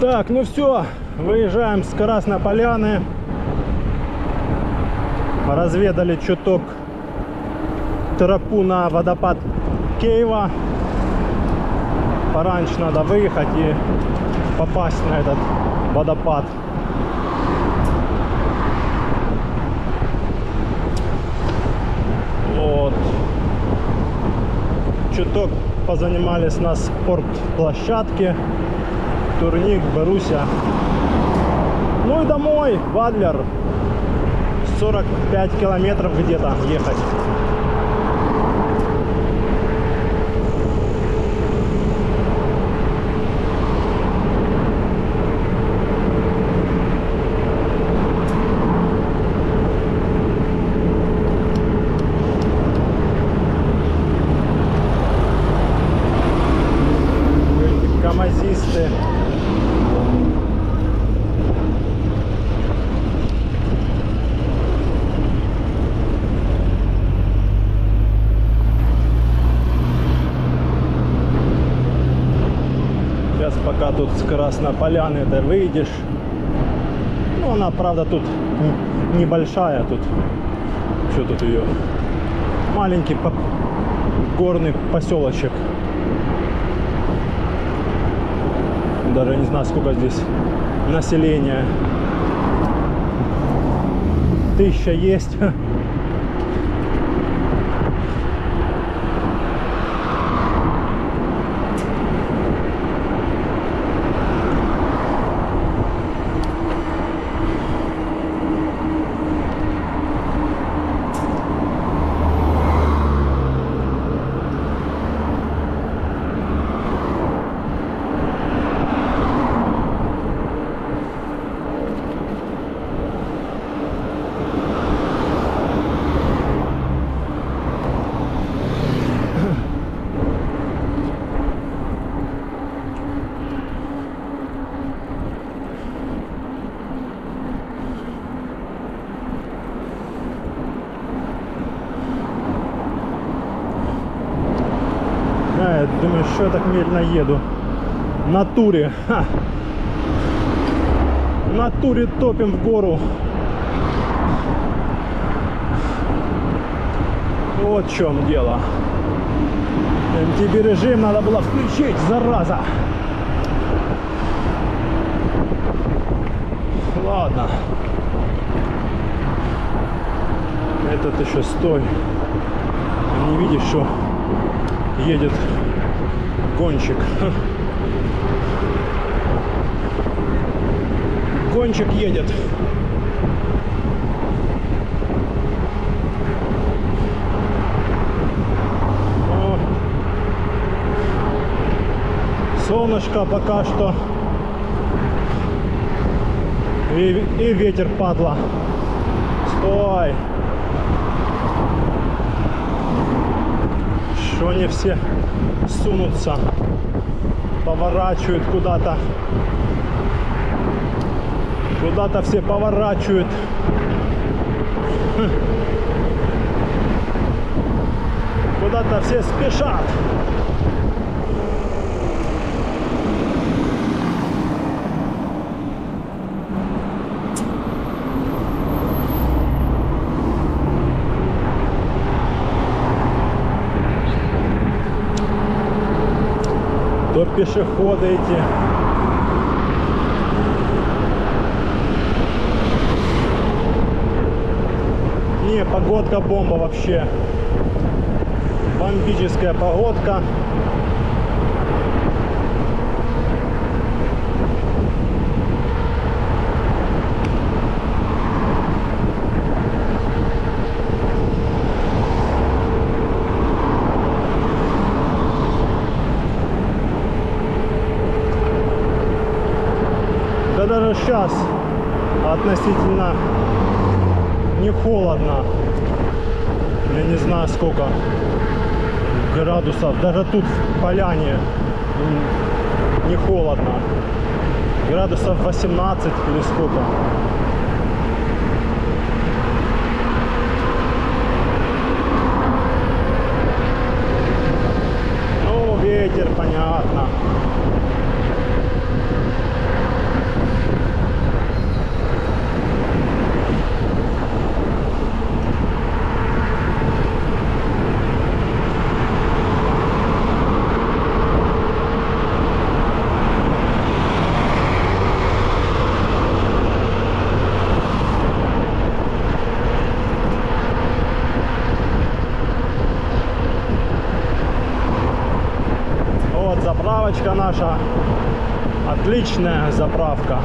Так, ну все, выезжаем с Красной Поляны. Разведали чуток тропу на водопад Кейва. Пораньше надо выехать и попасть на этот водопад. Вот. Чуток позанимались на спортплощадке. Турник, Боруся. Ну и домой, в Адлер. 45 километров где-то ехать. Камазисты. Сейчас пока тут с Красной Поляны ты выйдешь. Ну она, правда, тут небольшая. Тут что тут ее? Маленький горный поселочек. Даже не знаю, сколько здесь населения. 1000 есть. Думаю, что я так медленно еду. На туре. Ха. На туре топим в гору. Вот в чем дело. MTB режим надо было включить, зараза. Ладно. Этот еще стой. Не видишь, что едет гонщик. Гонщик едет. О. Солнышко пока что. И ветер, падла. Стой. Что они все сунутся, поворачивают куда-то. Куда-то все поворачивают. Куда-то все спешат. То пешеходы эти. Не, погодка бомба вообще. Бомбическая погодка. Да даже сейчас относительно не холодно. Я не знаю сколько градусов. Даже тут в поляне не холодно. Градусов 18 или сколько. Ну, ветер, понятно. заправочка наша. Отличная заправка.